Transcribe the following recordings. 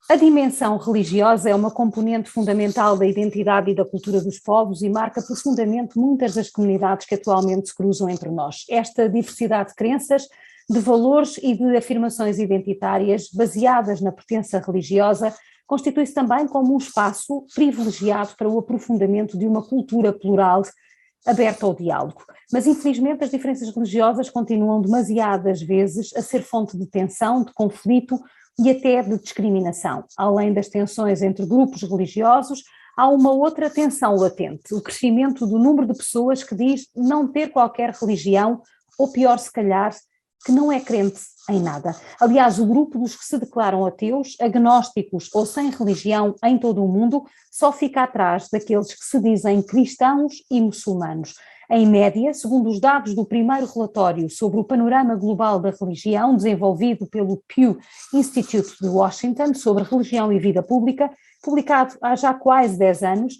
A dimensão religiosa é uma componente fundamental da identidade e da cultura dos povos e marca profundamente muitas das comunidades que atualmente se cruzam entre nós. Esta diversidade de crenças, de valores e de afirmações identitárias baseadas na pertença religiosa constitui-se também como um espaço privilegiado para o aprofundamento de uma cultura plural aberta ao diálogo. Mas, infelizmente, as diferenças religiosas continuam demasiadas vezes a ser fonte de tensão, de conflito e até de discriminação. Além das tensões entre grupos religiosos, há uma outra tensão latente, o crescimento do número de pessoas que diz não ter qualquer religião, ou pior se calhar, que não é crente em nada. Aliás, o grupo dos que se declaram ateus, agnósticos ou sem religião em todo o mundo só fica atrás daqueles que se dizem cristãos e muçulmanos. Em média, segundo os dados do primeiro relatório sobre o panorama global da religião, desenvolvido pelo Pew Institute de Washington, sobre religião e vida pública, publicado há já quase 10 anos,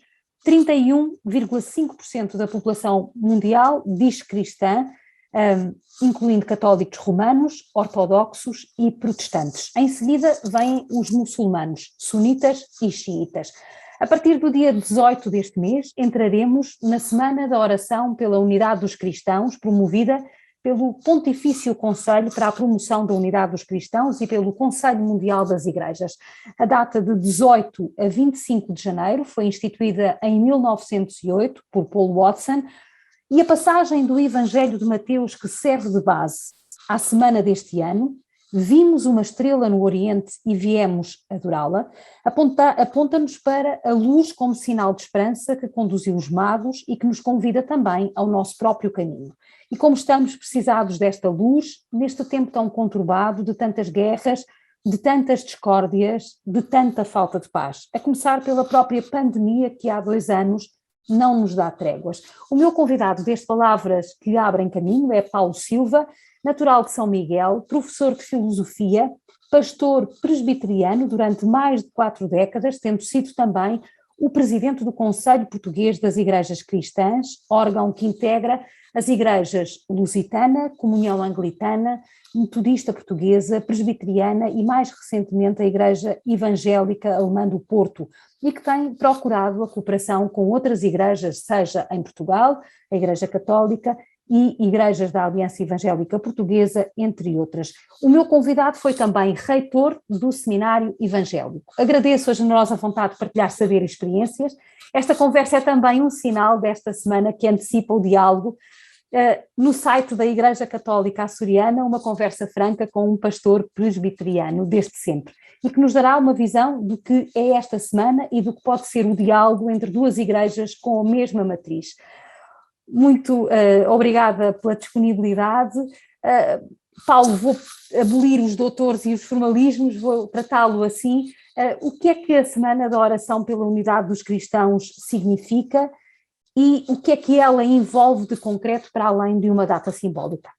31,5% da população mundial diz cristã, incluindo católicos romanos, ortodoxos e protestantes. Em seguida vêm os muçulmanos, sunitas e xiitas. A partir do dia 18 deste mês, entraremos na Semana da Oração pela Unidade dos Cristãos, promovida pelo Pontifício Conselho para a Promoção da Unidade dos Cristãos e pelo Conselho Mundial das Igrejas. A data de 18 a 25 de janeiro foi instituída em 1908 por Paul Watson, e a passagem do Evangelho de Mateus que serve de base à semana deste ano, vimos uma estrela no Oriente e viemos adorá-la, aponta-nos para a luz como sinal de esperança que conduziu os magos e que nos convida também ao nosso próprio caminho. E como estamos precisados desta luz, neste tempo tão conturbado, de tantas guerras, de tantas discórdias, de tanta falta de paz, a começar pela própria pandemia que há 2 anos não nos dá tréguas. O meu convidado deste Palavras que Abrem Caminho é Paulo Silva, natural de São Miguel, professor de filosofia, pastor presbiteriano durante mais de 4 décadas, tendo sido também o presidente do Conselho Português das Igrejas Cristãs, órgão que integra as igrejas lusitana, comunhão anglicana, metodista portuguesa, presbiteriana e mais recentemente a Igreja Evangélica Alemã do Porto, e que tem procurado a cooperação com outras igrejas, seja em Portugal, a Igreja Católica e igrejas da Aliança Evangélica Portuguesa, entre outras. O meu convidado foi também reitor do Seminário Evangélico. Agradeço a generosa vontade de partilhar saber e experiências. Esta conversa é também um sinal desta semana que antecipa o diálogo. No site da Igreja Católica Açoriana, uma conversa franca com um pastor presbiteriano desde sempre, e que nos dará uma visão do que é esta semana e do que pode ser o diálogo entre duas igrejas com a mesma matriz. Muito obrigada pela disponibilidade. Paulo, vou abolir os doutores e os formalismos, vou tratá-lo assim. O que é que a Semana da Oração pela Unidade dos Cristãos significa e o que é que ela envolve de concreto para além de uma data simbólica?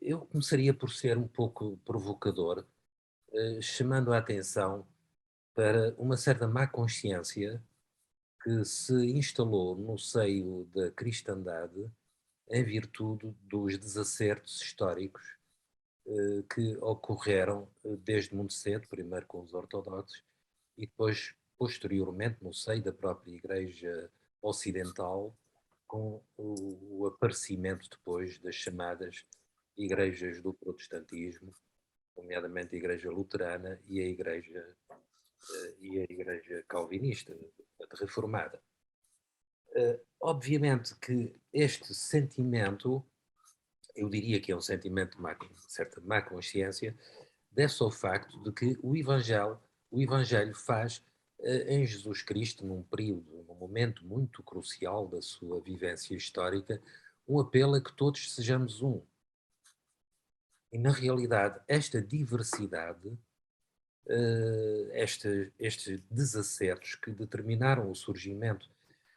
Eu começaria por ser um pouco provocador, chamando a atenção para uma certa má consciência que se instalou no seio da cristandade em virtude dos desacertos históricos que ocorreram desde muito cedo, primeiro com os ortodoxos e depois, posteriormente, no seio da própria Igreja Ocidental, com o aparecimento depois das chamadas igrejas do protestantismo, nomeadamente a Igreja Luterana e a Igreja Calvinista, reformada. Obviamente que este sentimento, eu diria que é um sentimento de certa má consciência, deve-se ao facto de que o Evangelho faz em Jesus Cristo, num momento muito crucial da sua vivência histórica, um apelo a que todos sejamos um. E, na realidade, esta diversidade, estes desacertos que determinaram o surgimento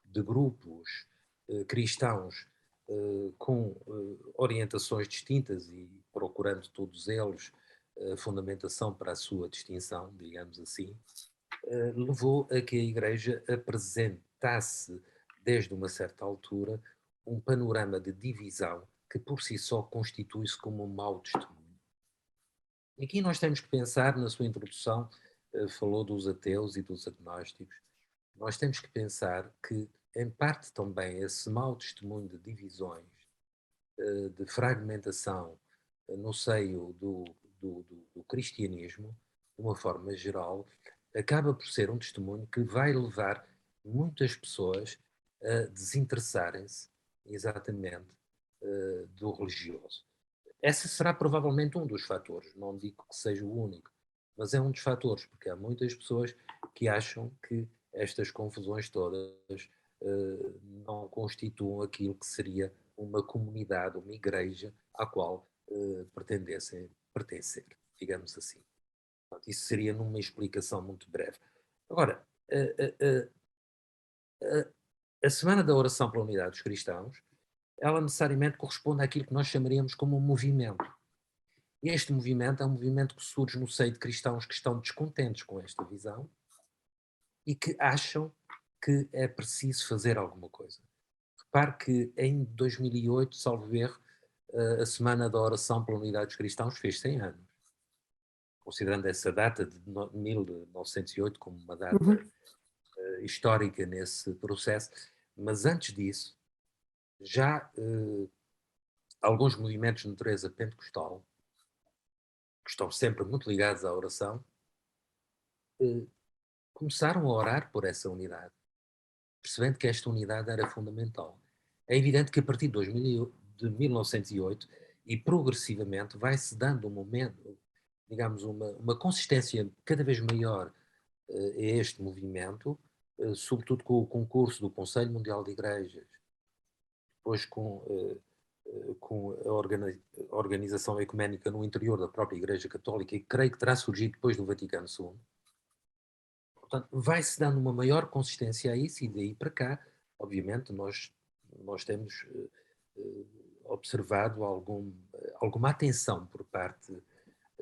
de grupos cristãos com orientações distintas e procurando todos eles fundamentação para a sua distinção, digamos assim, levou a que a Igreja apresentasse, desde uma certa altura, um panorama de divisão que por si só constitui-se como um mau testemunho. Aqui nós temos que pensar, na sua introdução, falou dos ateus e dos agnósticos. Nós temos que pensar que, em parte também, esse mau testemunho de divisões, de fragmentação no seio do cristianismo, de uma forma geral, acaba por ser um testemunho que vai levar muitas pessoas a desinteressarem-se exatamente do religioso. Esse será provavelmente um dos fatores, não digo que seja o único, mas é um dos fatores, porque há muitas pessoas que acham que estas confusões todas não constituam aquilo que seria uma comunidade, uma igreja à qual pretendessem pertencer, digamos assim. Portanto, isso seria numa explicação muito breve. Agora, a Semana da Oração pela Unidade dos Cristãos, ela necessariamente corresponde àquilo que nós chamaríamos como um movimento. E este movimento é um movimento que surge no seio de cristãos que estão descontentes com esta visão e que acham que é preciso fazer alguma coisa. Repare que em 2008, salvo erro, a Semana da Oração pela Unidade dos Cristãos fez 100 anos. Considerando essa data de 1908 como uma data histórica nesse processo, mas antes disso, já alguns movimentos de natureza pentecostal, que estão sempre muito ligados à oração, começaram a orar por essa unidade, percebendo que esta unidade era fundamental. É evidente que a partir de 1908 e progressivamente vai-se dando um momento, digamos, uma consistência cada vez maior a este movimento, sobretudo com o concurso do Conselho Mundial de Igrejas, depois com a organização ecuménica no interior da própria Igreja Católica, e creio que terá surgido depois do Vaticano II. Portanto, vai-se dando uma maior consistência a isso, e daí para cá, obviamente, nós temos observado alguma atenção por parte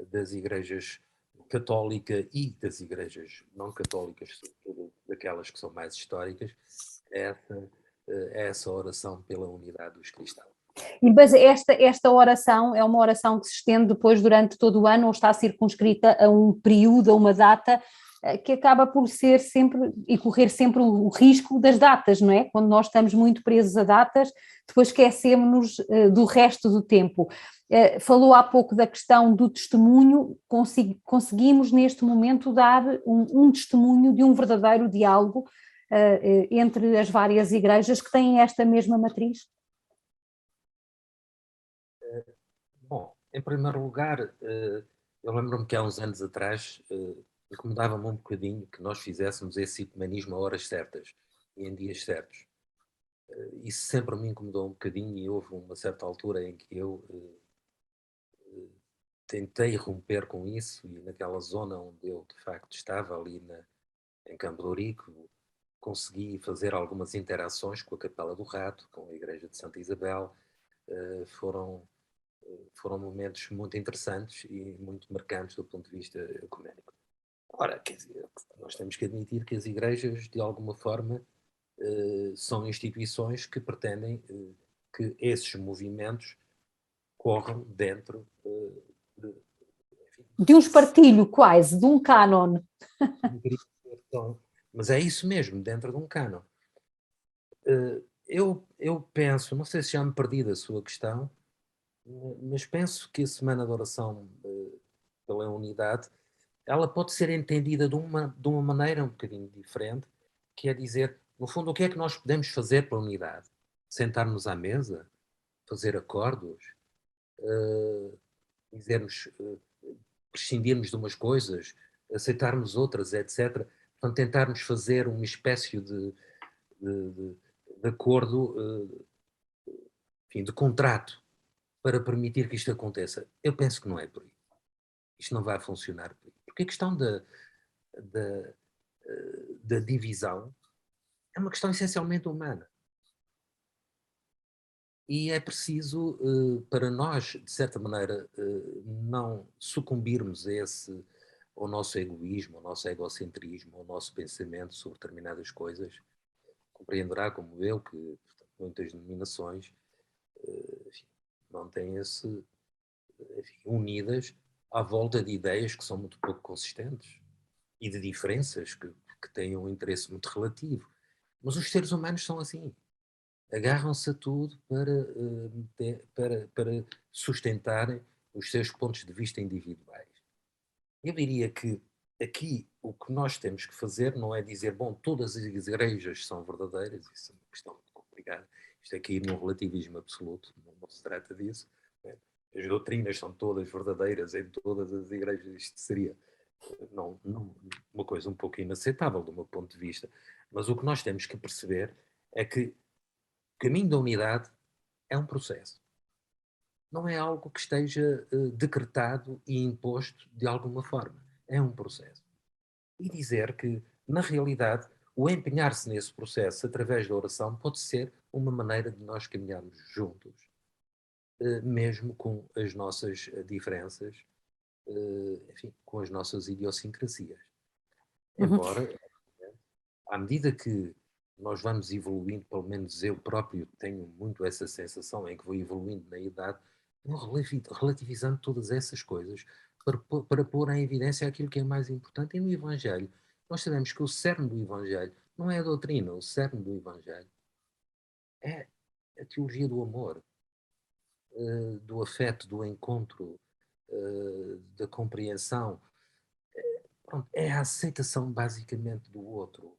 das igrejas católica e das igrejas não católicas, sobretudo daquelas que são mais históricas, essa oração pela unidade dos cristãos. E mas esta oração é uma oração que se estende depois durante todo o ano ou está circunscrita a um período, a uma data que acaba por ser sempre e correr sempre o risco das datas, não é? Quando nós estamos muito presos a datas, depois esquecemos-nos do resto do tempo. Falou há pouco da questão do testemunho, conseguimos neste momento dar um testemunho de um verdadeiro diálogo entre as várias igrejas que têm esta mesma matriz? Bom, em primeiro lugar, eu lembro-me que há uns anos atrás incomodava-me um bocadinho que nós fizéssemos esse ecumenismo a horas certas e em dias certos. Isso sempre me incomodou um bocadinho, e houve uma certa altura em que eu tentei romper com isso, e naquela zona onde eu de facto estava, ali em Campo de Ourique, consegui fazer algumas interações com a Capela do Rato, com a Igreja de Santa Isabel. Foram momentos muito interessantes e muito marcantes do ponto de vista ecuménico. Ora, quer dizer, nós temos que admitir que as igrejas, de alguma forma, são instituições que pretendem que esses movimentos corram dentro De um espartilho quase, de um cânon. Mas é isso mesmo, dentro de um cânon. Eu penso, não sei se já me perdi da sua questão, mas penso que a Semana de Oração pela Unidade, ela pode ser entendida de uma maneira um bocadinho diferente, que é dizer, no fundo, o que é que nós podemos fazer pela unidade? Sentar-nos à mesa, fazer acordos, dizermos, prescindirmos de umas coisas, aceitarmos outras, etc. Portanto, tentarmos fazer uma espécie de acordo, enfim, de contrato para permitir que isto aconteça. Eu penso que não é por aí. Isto não vai funcionar por aí. Porque a questão da divisão é uma questão essencialmente humana. E é preciso, para nós, de certa maneira, não sucumbirmos ao nosso egoísmo, ao nosso egocentrismo, ao nosso pensamento sobre determinadas coisas. Compreenderá, como eu, que portanto, muitas denominações enfim, mantêm-se unidas à volta de ideias que são muito pouco consistentes e de diferenças que têm um interesse muito relativo. Mas os seres humanos são assim. Agarram-se a tudo para sustentarem os seus pontos de vista individuais. Eu diria que aqui o que nós temos que fazer não é dizer, bom, todas as igrejas são verdadeiras, isso é uma questão muito complicada. Isto é cair num relativismo absoluto, não se trata disso. As doutrinas são todas verdadeiras em todas as igrejas, isto seria uma coisa um pouco inaceitável do meu ponto de vista. Mas o que nós temos que perceber é que o caminho da unidade é um processo. Não é algo que esteja decretado e imposto de alguma forma. É um processo. E dizer que, na realidade, o empenhar-se nesse processo através da oração pode ser uma maneira de nós caminharmos juntos, mesmo com as nossas diferenças, enfim, com as nossas idiosincrasias. Embora, à medida que nós vamos evoluindo, pelo menos eu próprio tenho muito essa sensação em que vou evoluindo na idade, vou relativizando todas essas coisas para pôr em evidência aquilo que é mais importante. E no Evangelho, nós sabemos que o cerne do Evangelho não é a doutrina, o cerne do Evangelho é a teologia do amor, do afeto, do encontro, da compreensão. Pronto, é a aceitação basicamente do outro.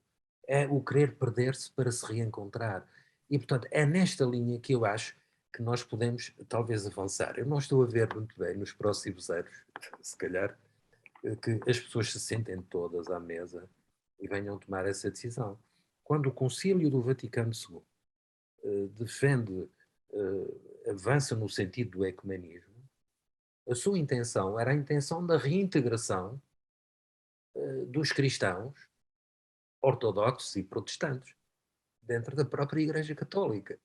É o querer perder-se para se reencontrar. E, portanto, é nesta linha que eu acho que nós podemos talvez avançar. Eu não estou a ver muito bem nos próximos anos, se calhar, que as pessoas se sentem todas à mesa e venham tomar essa decisão. Quando o Concílio do Vaticano II defende, avança no sentido do ecumenismo, a sua intenção era a intenção da reintegração dos cristãos ortodoxos e protestantes dentro da própria Igreja Católica.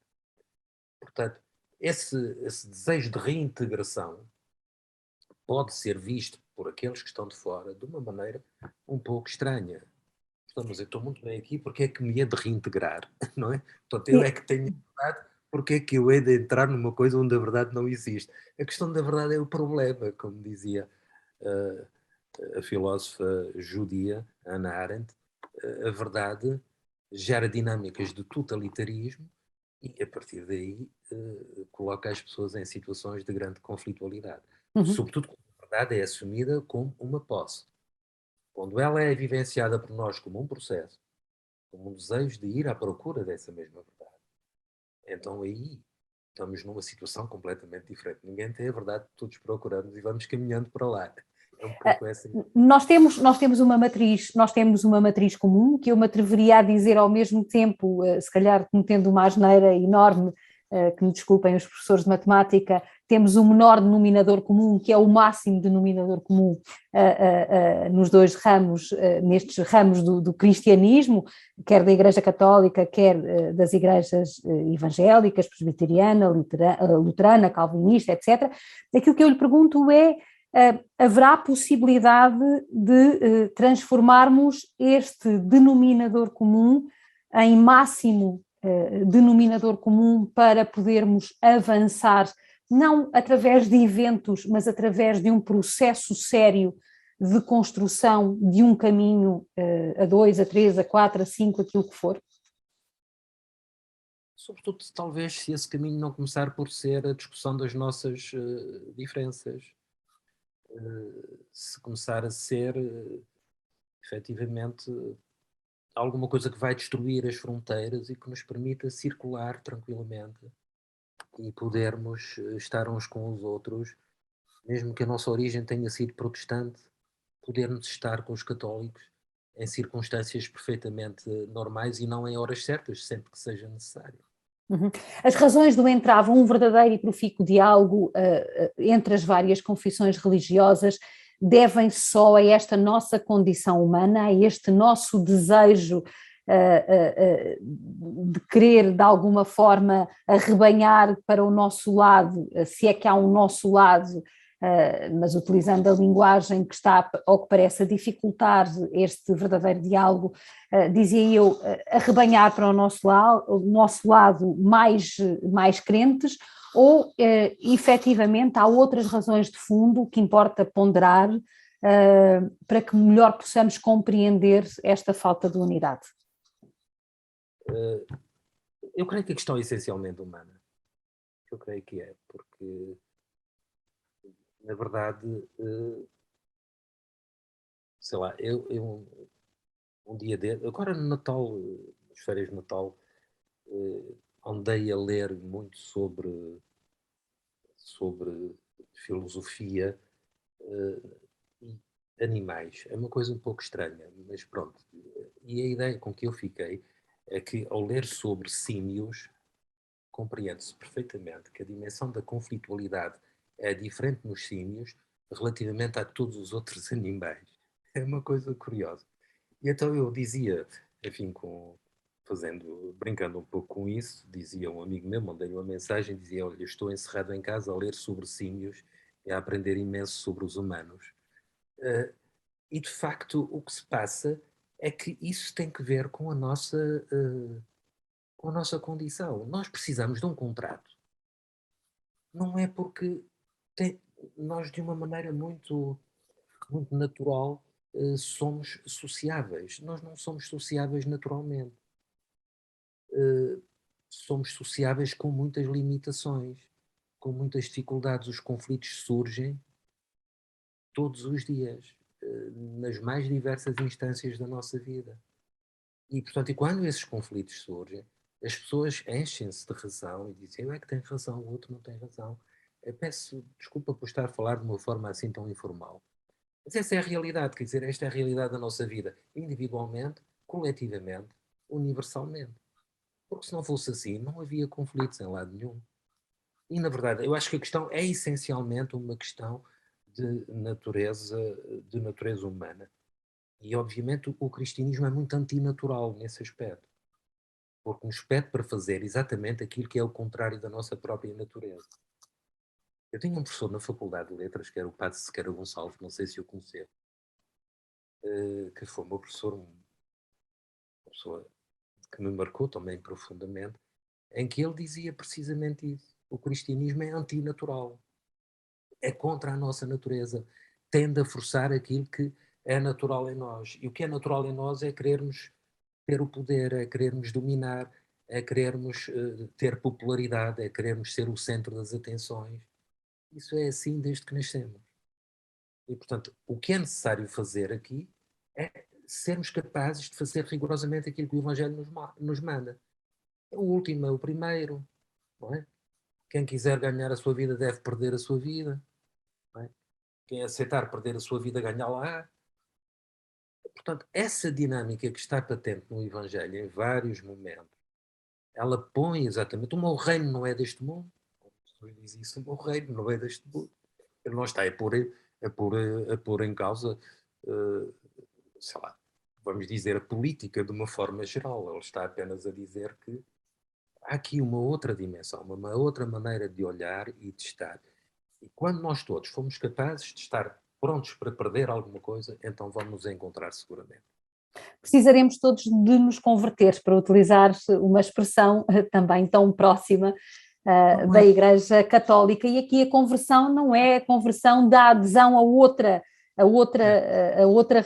Portanto, esse desejo de reintegração pode ser visto por aqueles que estão de fora de uma maneira um pouco estranha. Portanto, mas eu estou muito bem aqui, porque é que me é de reintegrar, não é? Portanto, eu é que tenho a verdade, porque é que eu hei de entrar numa coisa onde a verdade não existe? A questão da verdade é o problema, como dizia a filósofa judia Hannah Arendt. A verdade gera dinâmicas de totalitarismo e, a partir daí, coloca as pessoas em situações de grande conflitualidade. Sobretudo quando a verdade é assumida como uma posse. Quando ela é vivenciada por nós como um processo, como um desejo de ir à procura dessa mesma verdade, então aí estamos numa situação completamente diferente. Ninguém tem a verdade, todos procuramos e vamos caminhando para lá. É um pouco essa. Nós temos uma matriz comum, que eu me atreveria a dizer ao mesmo tempo, se calhar cometendo uma asneira enorme, que me desculpem os professores de matemática, temos um menor denominador comum, que é o máximo denominador comum nos dois ramos, nestes ramos do cristianismo, quer da Igreja Católica, quer das igrejas evangélicas, presbiteriana, luterana, calvinista, etc. Aquilo que eu lhe pergunto é: haverá possibilidade de transformarmos este denominador comum em máximo denominador comum para podermos avançar, não através de eventos, mas através de um processo sério de construção de um caminho a 2, a 3, a 4, a 5, aquilo que for? Sobretudo, talvez, se esse caminho não começar por ser a discussão das nossas diferenças. Se começar a ser, efetivamente, alguma coisa que vai destruir as fronteiras e que nos permita circular tranquilamente e podermos estar uns com os outros, mesmo que a nossa origem tenha sido protestante, podermos estar com os católicos em circunstâncias perfeitamente normais e não em horas certas, sempre que seja necessário. As razões do entrave a um verdadeiro e profícuo diálogo entre as várias confissões religiosas devem-se só a esta nossa condição humana, a este nosso desejo de querer de alguma forma arrebanhar para o nosso lado, se é que há um nosso lado, mas utilizando a linguagem que está, ou que parece dificultar este verdadeiro diálogo, dizia eu, arrebanhar para o nosso lado mais crentes, ou efetivamente há outras razões de fundo que importa ponderar para que melhor possamos compreender esta falta de unidade? Eu creio que a questão é essencialmente humana. Eu creio que é, porque, na verdade, sei lá, um dia agora no Natal, nas férias de Natal, andei a ler muito sobre filosofia e animais. É uma coisa um pouco estranha, mas pronto. E a ideia com que eu fiquei é que, ao ler sobre símios, compreende-se perfeitamente que a dimensão da conflitualidade é diferente nos símios relativamente a todos os outros animais. É uma coisa curiosa. E então eu dizia, enfim, brincando um pouco com isso, dizia um amigo meu, mandei-lhe uma mensagem, dizia: olha, estou encerrado em casa a ler sobre símios e a aprender imenso sobre os humanos. E de facto o que se passa é que isso tem que ver com a nossa condição. Nós precisamos de um contrato. Não é porque nós, de uma maneira muito, muito natural, somos sociáveis. Nós não somos sociáveis naturalmente. Somos sociáveis com muitas limitações, com muitas dificuldades. Os conflitos surgem todos os dias, nas mais diversas instâncias da nossa vida. E, portanto, e quando esses conflitos surgem, as pessoas enchem-se de razão e dizem: eu é que tenho razão, o outro não tem razão. Eu peço desculpa por estar a falar de uma forma assim tão informal. Mas essa é a realidade, quer dizer, esta é a realidade da nossa vida, individualmente, coletivamente, universalmente. Porque se não fosse assim, não havia conflitos em lado nenhum. E, na verdade, eu acho que a questão é essencialmente uma questão de natureza humana. E, obviamente, o cristianismo é muito antinatural nesse aspecto, porque nos pede para fazer exatamente aquilo que é o contrário da nossa própria natureza. Eu tinha um professor na Faculdade de Letras, que era o Padre Sequeira Gonçalves, não sei se o conheceu, que foi o meu professor, uma pessoa que me marcou também profundamente, em que ele dizia precisamente isso. O cristianismo é antinatural, é contra a nossa natureza, tende a forçar aquilo que é natural em nós. E o que é natural em nós é querermos ter o poder, é querermos dominar, é querermos ter popularidade, é querermos ser o centro das atenções. Isso é assim desde que nascemos. E, portanto, o que é necessário fazer aqui é sermos capazes de fazer rigorosamente aquilo que o Evangelho nos manda. É o último, é o primeiro, não é? Quem quiser ganhar a sua vida deve perder a sua vida, não é? Quem aceitar perder a sua vida, ganhá-la. Portanto, essa dinâmica que está patente no Evangelho em vários momentos, ela põe exatamente: o meu reino não é deste mundo. O Senhor diz isso: o meu reino não é deste mundo. Ele não está a pôr em causa, uh, sei lá, vamos dizer, a política de uma forma geral. Ele está apenas a dizer que há aqui uma outra dimensão, uma outra maneira de olhar e de estar. E quando nós todos fomos capazes de estar prontos para perder alguma coisa, então vamos nos encontrar seguramente. Precisaremos todos de nos converter, para utilizar uma expressão também tão próxima da Igreja Católica. E aqui a conversão não é a conversão da adesão a outra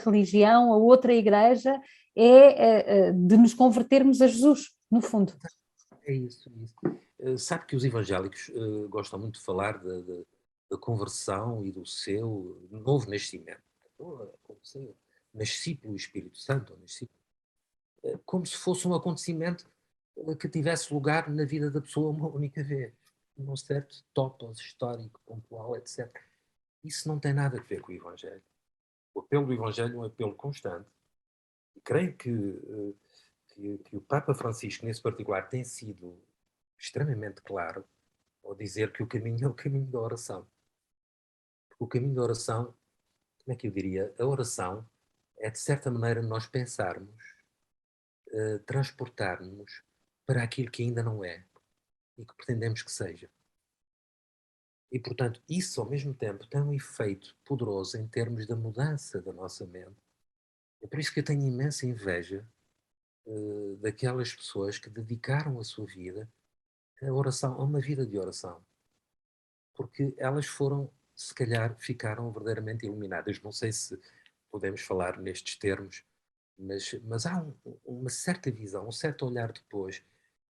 religião, a outra igreja, é de nos convertermos a Jesus, no fundo. É isso, é isso. Sabe que os evangélicos gostam muito de falar da conversão e do seu novo nascimento. Nasci pelo Espírito Santo, como se fosse um acontecimento que tivesse lugar na vida da pessoa uma única vez, num certo topos histórico, pontual, etc. Isso não tem nada a ver com o Evangelho. O apelo do Evangelho é um apelo constante. E creio que o Papa Francisco, nesse particular, tem sido extremamente claro ao dizer que o caminho é o caminho da oração. Porque o caminho da oração, como é que eu diria? A oração é, de certa maneira, nós pensarmos, transportarmos para aquilo que ainda não é e que pretendemos que seja. E, portanto, isso, ao mesmo tempo, tem um efeito poderoso em termos da mudança da nossa mente. É por isso que eu tenho imensa inveja daquelas pessoas que dedicaram a sua vida à oração, a uma vida de oração. porque elas foram, se calhar, ficaram verdadeiramente iluminadas. Não sei se podemos falar nestes termos, mas há uma certa visão, um certo olhar depois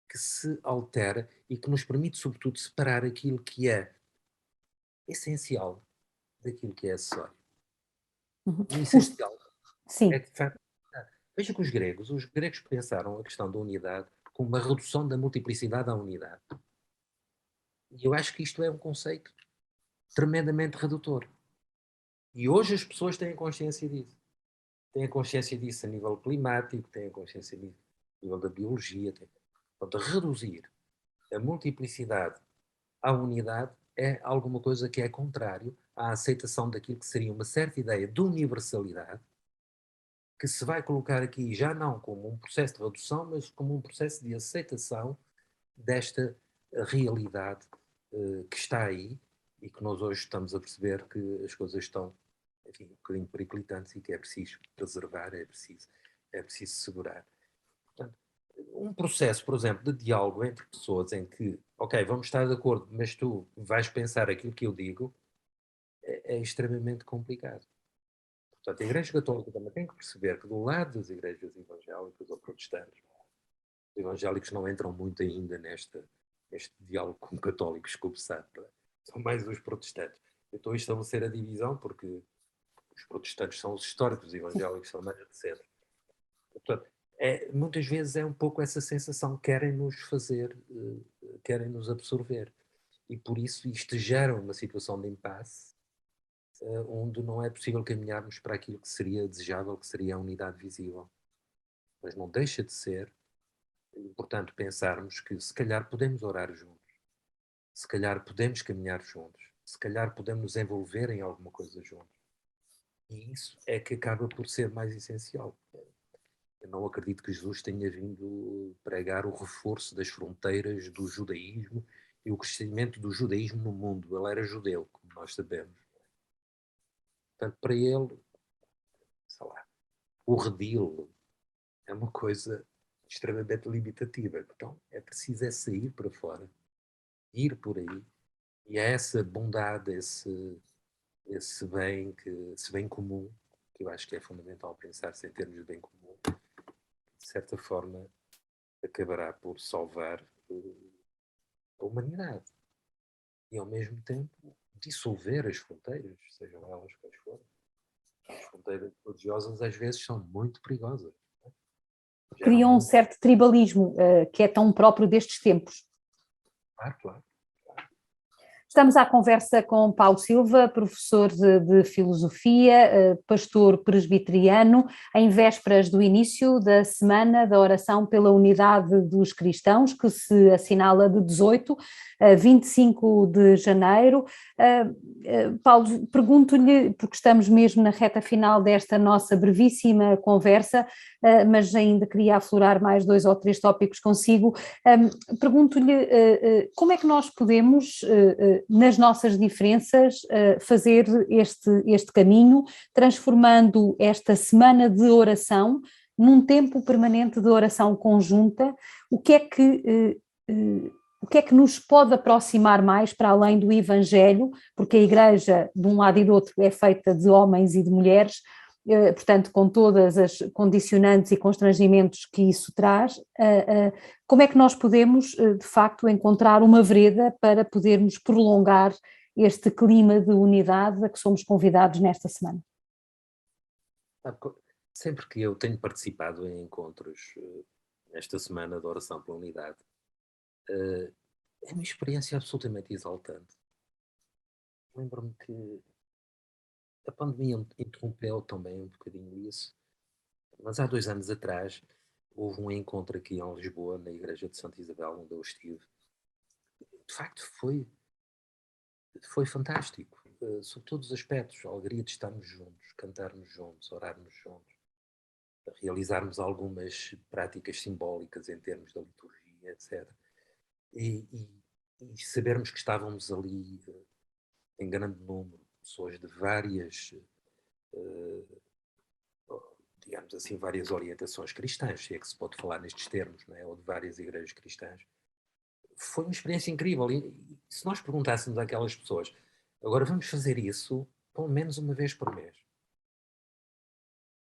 que se altera e que nos permite, sobretudo, separar aquilo que é essencial daquilo que é acessório. Uhum. O essencial é Sim. que, de facto, veja que os gregos pensaram a questão da unidade como uma redução da multiplicidade à unidade. E eu acho que isto é um conceito tremendamente redutor. E hoje as pessoas têm consciência disso. Têm consciência disso a nível climático, têm consciência disso a nível da biologia. Portanto, reduzir a multiplicidade à unidade é alguma coisa que é contrário à aceitação daquilo que seria uma certa ideia de universalidade, que se vai colocar aqui já não como um processo de redução, mas como um processo de aceitação desta realidade que está aí e que nós hoje estamos a perceber que as coisas estão, enfim, um bocadinho periclitantes e que é preciso preservar, é preciso segurar. Portanto, um processo, por exemplo, de diálogo entre pessoas em que, ok, vamos estar de acordo, mas tu vais pensar aquilo que eu digo, é extremamente complicado. Portanto, a Igreja Católica também tem que perceber que do lado das igrejas evangélicas ou protestantes, os evangélicos não entram muito ainda neste diálogo com católicos, como sabe, são mais os protestantes. Eu estou a estabelecer a divisão porque os protestantes são os históricos, os evangélicos são mais recentes. Portanto, muitas vezes é um pouco essa sensação, querem nos fazer, querem nos absorver. E por isso isto gera uma situação de impasse, onde não é possível caminharmos para aquilo que seria desejável, que seria a unidade visível. Mas não deixa de ser importante pensarmos que se calhar podemos orar juntos, se calhar podemos caminhar juntos, se calhar podemos nos envolver em alguma coisa juntos. E isso é que acaba por ser mais essencial. Eu não acredito que Jesus tenha vindo pregar o reforço das fronteiras do judaísmo e o crescimento do judaísmo no mundo. Ele era judeu, como nós sabemos. Portanto, para ele, sei lá, o redil é uma coisa extremamente limitativa. Então, é preciso sair para fora, ir por aí, e é essa bondade, esse bem comum, que eu acho que é fundamental pensar-se em termos de bem comum, de certa forma acabará por salvar a humanidade e ao mesmo tempo dissolver as fronteiras, sejam elas quais forem. As fronteiras religiosas às vezes são muito perigosas. Geram Criam um muito. certo tribalismo, que é tão próprio destes tempos. Claro, claro. Estamos à conversa com Paulo Silva, professor de filosofia, pastor presbiteriano, em vésperas do início da Semana da Oração pela Unidade dos Cristãos, que se assinala de 18 a 25 de janeiro. Paulo, pergunto-lhe, porque estamos mesmo na reta final desta nossa brevíssima conversa, mas ainda queria aflorar mais 2 ou 3 tópicos consigo. Pergunto-lhe como é que nós podemos, nas nossas diferenças, fazer este caminho, transformando esta semana de oração num tempo permanente de oração conjunta. O que é que nos pode aproximar mais para além do Evangelho, porque a Igreja, de um lado e do outro, é feita de homens e de mulheres, portanto, com todas as condicionantes e constrangimentos que isso traz, como é que nós podemos, de facto, encontrar uma vereda para podermos prolongar este clima de unidade a que somos convidados nesta semana? Sempre que eu tenho participado em encontros nesta semana de oração pela unidade, é uma experiência absolutamente exaltante. Lembro-me que a pandemia interrompeu também um bocadinho isso, mas há 2 anos atrás houve um encontro aqui em Lisboa, na Igreja de Santa Isabel, onde eu estive. De facto, foi fantástico, sob todos os aspectos. A alegria de estarmos juntos, cantarmos juntos, orarmos juntos, realizarmos algumas práticas simbólicas em termos da liturgia, etc. E sabermos que estávamos ali em grande número, pessoas de várias, digamos assim, várias orientações cristãs, se é que se pode falar nestes termos, não é? Ou de várias igrejas cristãs, foi uma experiência incrível. E se nós perguntássemos àquelas pessoas, agora vamos fazer isso pelo menos uma vez por mês.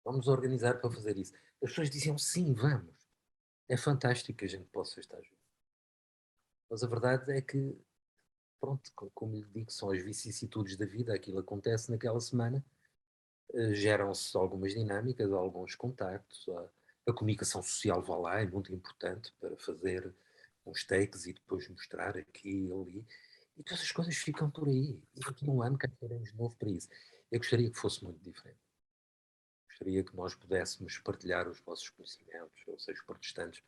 Vamos organizar para fazer isso. As pessoas diziam, sim, vamos. É fantástico que a gente possa estar junto. Mas a verdade é que, pronto, como lhe digo, são as vicissitudes da vida, aquilo acontece naquela semana, geram-se algumas dinâmicas, alguns contactos, a comunicação social vai lá, é muito importante para fazer uns takes e depois mostrar aqui e ali, e todas as coisas ficam por aí. E daqui a um ano cá estaremos de novo para isso. Eu gostaria que fosse muito diferente. Gostaria que nós pudéssemos partilhar os nossos conhecimentos, ou seja, os protestantes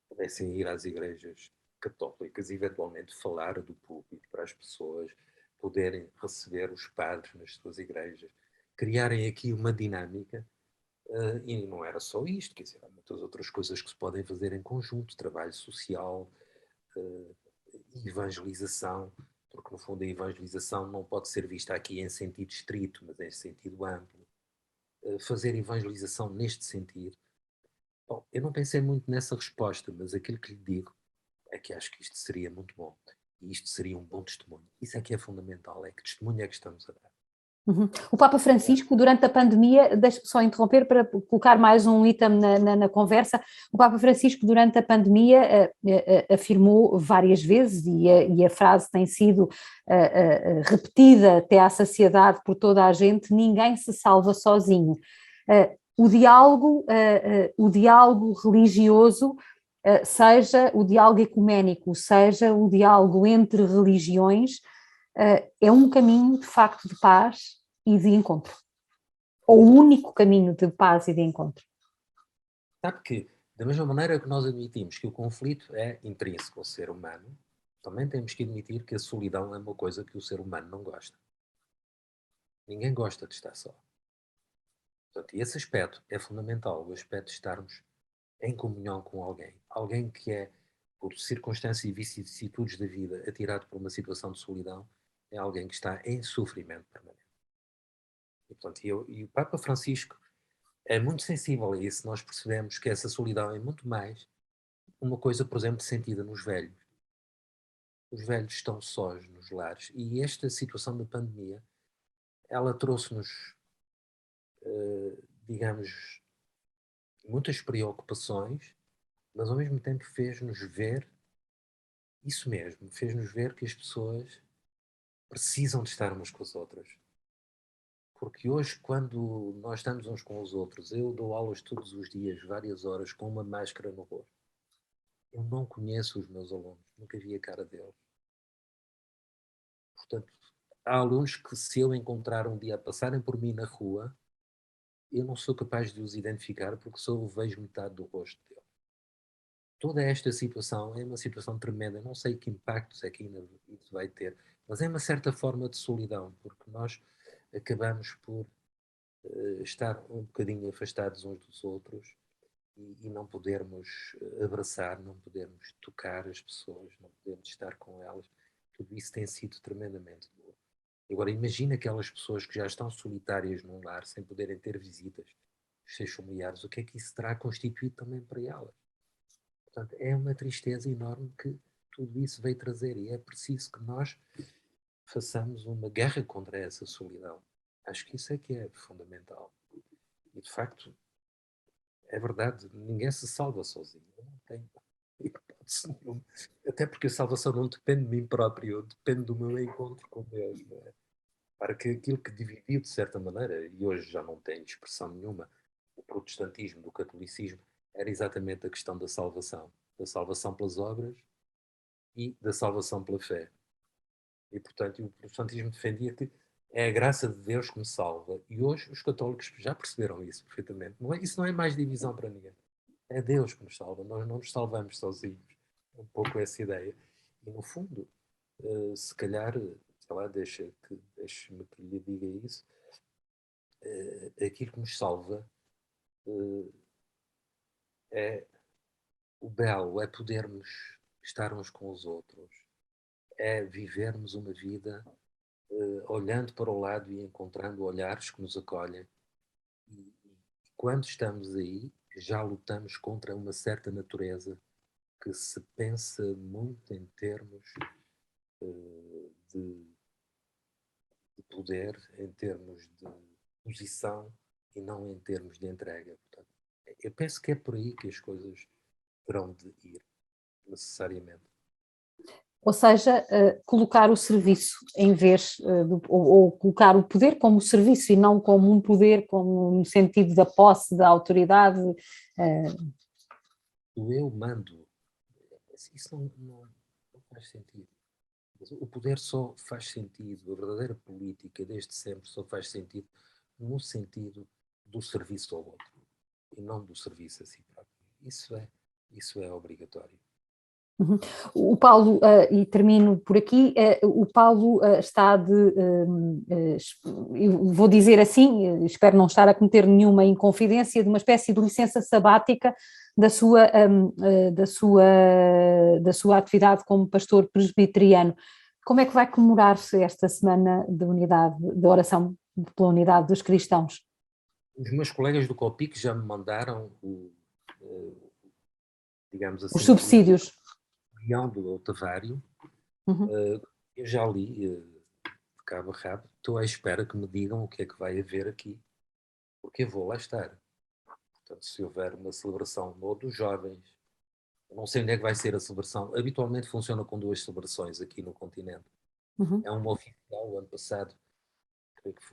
pudessem ir às igrejas católicas, eventualmente falar do púlpito para as pessoas poderem receber os padres nas suas igrejas, criarem aqui uma dinâmica, e não era só isto, quer dizer, há muitas outras coisas que se podem fazer em conjunto, trabalho social, uh, evangelização, porque no fundo a evangelização não pode ser vista aqui em sentido estrito, mas em sentido amplo. Fazer evangelização neste sentido. Bom, eu não pensei muito nessa resposta, mas aquilo que lhe digo é que acho que isto seria muito bom. E isto seria um bom testemunho. Isso é que é fundamental, é que testemunho é que estamos a dar. Uhum. O Papa Francisco, durante a pandemia, deixe-me só interromper para colocar mais um item na conversa. O Papa Francisco, durante a pandemia, afirmou várias vezes, e a frase tem sido repetida até à saciedade por toda a gente: ninguém se salva sozinho. O diálogo religioso, seja o diálogo ecuménico, seja o diálogo entre religiões, é um caminho de facto de paz e de encontro. Ou o único caminho de paz e de encontro. Sabe que, da mesma maneira que nós admitimos que o conflito é intrínseco ao ser humano, também temos que admitir que a solidão é uma coisa que o ser humano não gosta. Ninguém gosta de estar só. Portanto, esse aspecto é fundamental, o aspecto de estarmos em comunhão com alguém. Alguém que é, por circunstâncias e vicissitudes da vida, atirado por uma situação de solidão, é alguém que está em sofrimento permanente. E, portanto, e o Papa Francisco é muito sensível a isso. Nós percebemos que essa solidão é muito mais uma coisa, por exemplo, sentida nos velhos. Os velhos estão sós nos lares. E esta situação da pandemia, ela trouxe-nos, digamos, muitas preocupações, mas ao mesmo tempo fez-nos ver isso mesmo, fez-nos ver que as pessoas precisam de estar umas com as outras. Porque hoje, quando nós estamos uns com os outros, eu dou aulas todos os dias, várias horas, com uma máscara no rosto. Eu não conheço os meus alunos, nunca vi a cara deles. Portanto, há alunos que, se eu encontrar um dia a passarem por mim na rua, eu não sou capaz de os identificar porque só vejo metade do rosto deles. Toda esta situação é uma situação tremenda. Eu não sei que impactos é que ainda isso vai ter, mas é uma certa forma de solidão, porque nós acabamos por estar um bocadinho afastados uns dos outros e não podermos abraçar, não podermos tocar as pessoas, não podermos estar com elas. Tudo isso tem sido tremendamente duro. Agora, imagina aquelas pessoas que já estão solitárias num lar, sem poderem ter visitas dos seus familiares, o que é que isso terá constituído também para elas? Portanto, é uma tristeza enorme que tudo isso veio trazer, e é preciso que nós façamos uma guerra contra essa solidão. Acho que isso é que é fundamental. E, de facto, é verdade, ninguém se salva sozinho. Eu não tenho hipótese nenhuma. Até porque a salvação não depende de mim próprio, depende do meu encontro com Deus. Não é? Para que aquilo que dividiu, de certa maneira, e hoje já não tem expressão nenhuma, o protestantismo do catolicismo, era exatamente a questão da salvação pelas obras e da salvação pela fé. E, portanto, o protestantismo defendia que é a graça de Deus que me salva. E hoje os católicos já perceberam isso perfeitamente. Isso não é mais divisão para ninguém. É Deus que nos salva. Nós não nos salvamos sozinhos. É um pouco essa ideia. E, no fundo, se calhar, sei lá, deixe-me que lhe diga isso, aquilo que nos salva é o belo, é podermos estar uns com os outros, é vivermos uma vida olhando para o lado e encontrando olhares que nos acolhem. E quando estamos aí, já lutamos contra uma certa natureza que se pensa muito em termos de poder, em termos de posição e não em termos de entrega. Portanto, eu penso que é por aí que as coisas terão de ir, necessariamente. Ou seja, colocar o serviço em vez ou colocar o poder como serviço e não como um poder, como no sentido da posse, da autoridade. O eu mando, isso não faz sentido. O poder só faz sentido, a verdadeira política desde sempre só faz sentido no sentido do serviço ao outro e não do serviço a si próprio. Isso é obrigatório. Uhum. O Paulo, e termino por aqui, o Paulo está eu vou dizer assim, espero não estar a cometer nenhuma inconfidência, de uma espécie de licença sabática da sua atividade como pastor presbiteriano. Como é que vai comemorar-se esta semana de unidade, de oração pela unidade dos cristãos? Os meus colegas do COPIC já me mandaram digamos Os assim, o subsídios. guião do Otavário. Uhum. Eu já li de cabo a rabo. Estou à espera que me digam o que é que vai haver aqui, porque eu vou lá estar. Portanto, se houver uma celebração ou dos jovens, não sei onde é que vai ser a celebração. Habitualmente funciona com duas celebrações aqui no continente. Uhum. É uma oficial, o ano passado, creio que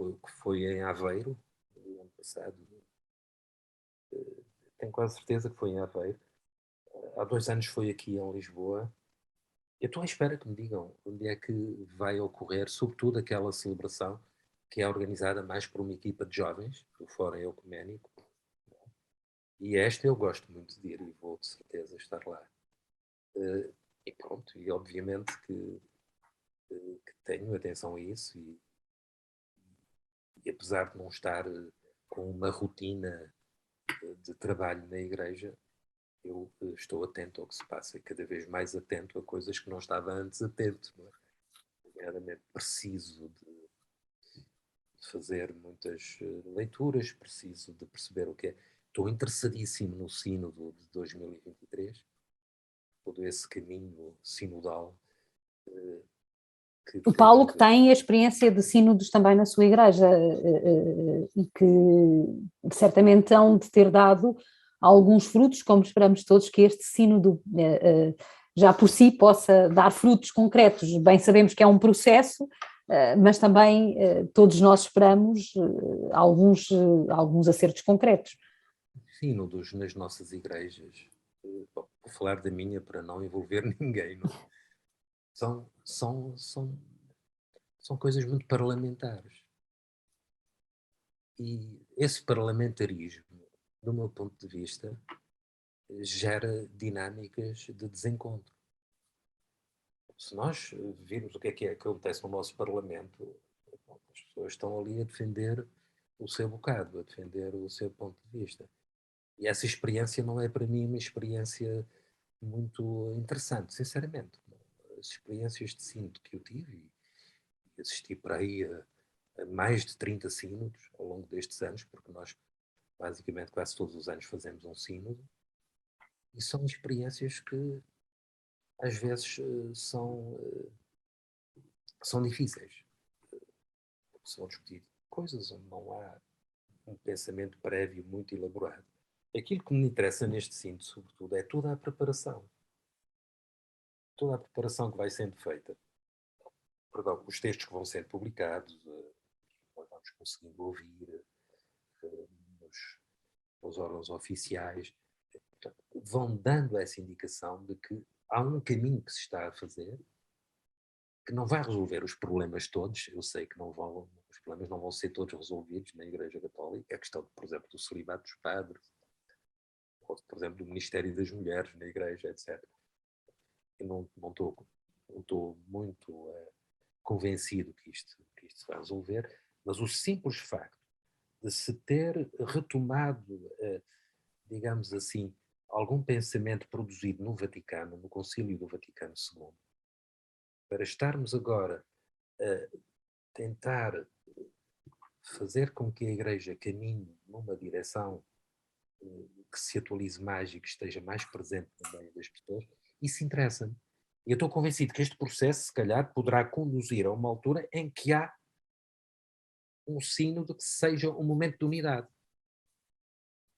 foi em Aveiro, o ano passado, tenho quase certeza que foi em Aveiro. Há 2 anos foi aqui em Lisboa. Eu estou à espera que me digam onde é que vai ocorrer, sobretudo aquela celebração que é organizada mais por uma equipa de jovens do Fórum Ecuménico. E esta eu gosto muito de ir e vou de certeza estar lá. E pronto, e obviamente que tenho atenção a isso e apesar de não estar com uma rotina de trabalho na igreja, eu estou atento ao que se passa e cada vez mais atento a coisas que não estava antes atento, não é? Nomeadamente preciso de fazer muitas leituras, preciso de perceber o que é. Estou interessadíssimo no sínodo de 2023, todo esse caminho sinodal que O tem Paulo, que muito. tem a experiência de sínodos também na sua igreja e que certamente hão de ter dado alguns frutos, como esperamos todos que este sínodo já por si possa dar frutos concretos. Bem sabemos que é um processo, mas também todos nós esperamos alguns acertos concretos. Sínodos nas nossas igrejas, vou falar da minha para não envolver ninguém, não é? São coisas muito parlamentares. E esse parlamentarismo, do meu ponto de vista, gera dinâmicas de desencontro. Se nós virmos o que acontece no nosso Parlamento, as pessoas estão ali a defender o seu bocado, a defender o seu ponto de vista. E essa experiência não é para mim uma experiência muito interessante, sinceramente. As experiências de sínodo que eu tive, e assisti para aí a mais de 30 sínodos ao longo destes anos, porque nós basicamente quase todos os anos fazemos um sínodo, e são experiências que às vezes são difíceis, porque são discutir coisas onde não há um pensamento prévio muito elaborado. Aquilo que me interessa neste sínodo, sobretudo, é toda a preparação que vai sendo feita. Perdão, os textos que vão sendo publicados, vamos conseguindo ouvir nos, nos órgãos oficiais, portanto, vão dando essa indicação de que há um caminho que se está a fazer que não vai resolver os problemas todos. Eu sei que os problemas não vão ser todos resolvidos na Igreja Católica. A questão, por exemplo, do celibato dos padres, ou, por exemplo, do Ministério das Mulheres na Igreja, etc. Eu não estou muito convencido que isto se vai resolver, mas o simples facto de se ter retomado, digamos assim, algum pensamento produzido no Vaticano, no Concílio do Vaticano II, para estarmos agora a tentar fazer com que a Igreja caminhe numa direção que se atualize mais e que esteja mais presente no meio das pessoas, isso interessa-me. E eu estou convencido que este processo, se calhar, poderá conduzir a uma altura em que há um sino de que seja um momento de unidade,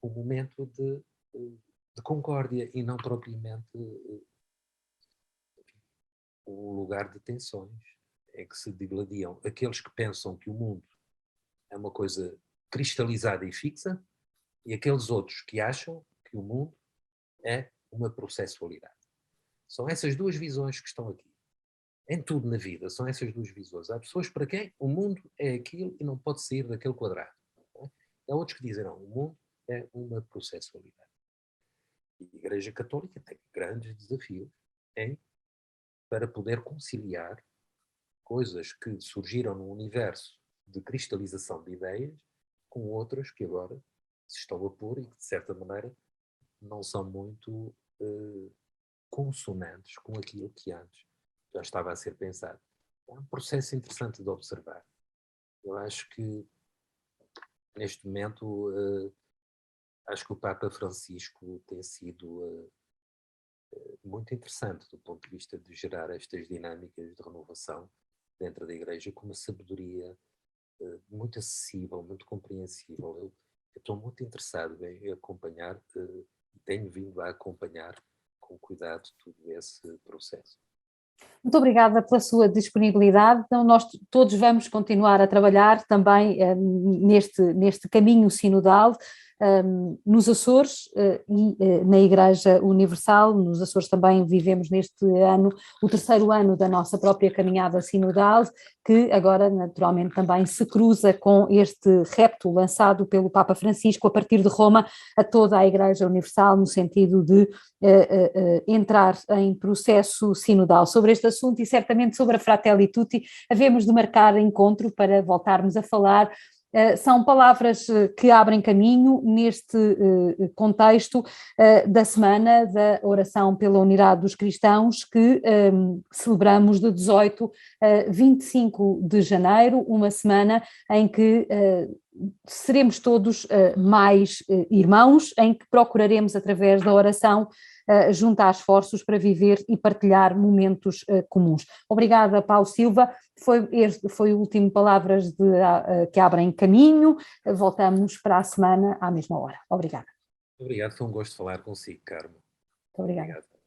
um momento de concórdia e não propriamente um lugar de tensões, em que se digladiam aqueles que pensam que o mundo é uma coisa cristalizada e fixa e aqueles outros que acham que o mundo é uma processualidade. São essas duas visões que estão aqui. Em tudo na vida, são essas duas visões. Há pessoas para quem o mundo é aquilo e não pode sair daquele quadrado. Há outros que dizem, não, o mundo é uma processualidade. E a Igreja Católica tem grandes desafios para poder conciliar coisas que surgiram no universo de cristalização de ideias com outras que agora se estão a pôr e que, de certa maneira, não são muito consonantes com aquilo que antes já estava a ser pensado. É um processo interessante de observar. Eu acho que, neste momento, acho que o Papa Francisco tem sido muito interessante do ponto de vista de gerar estas dinâmicas de renovação dentro da Igreja com uma sabedoria muito acessível, muito compreensível. Eu estou muito interessado em acompanhar, tenho vindo a acompanhar com cuidado todo esse processo. Muito obrigada pela sua disponibilidade. Então, nós todos vamos continuar a trabalhar também neste caminho sinodal, nos Açores e na Igreja Universal. Nos Açores também vivemos neste ano o terceiro ano da nossa própria caminhada sinodal, que agora naturalmente também se cruza com este repto lançado pelo Papa Francisco a partir de Roma a toda a Igreja Universal, no sentido de entrar em processo sinodal. Sobre este assunto e certamente sobre a Fratelli Tutti, havemos de marcar encontro para voltarmos a falar. São palavras que abrem caminho neste contexto da Semana da Oração pela Unidade dos Cristãos, que celebramos de 18 a 25 de janeiro, uma semana em que seremos todos mais irmãos, em que procuraremos, através da oração, juntar esforços para viver e partilhar momentos comuns. Obrigada, Paulo Silva. Foi o último Palavras que abrem caminho. Voltamos para a semana à mesma hora. Obrigada. Obrigado, foi um gosto falar consigo, Carmo. Muito obrigada. Obrigado.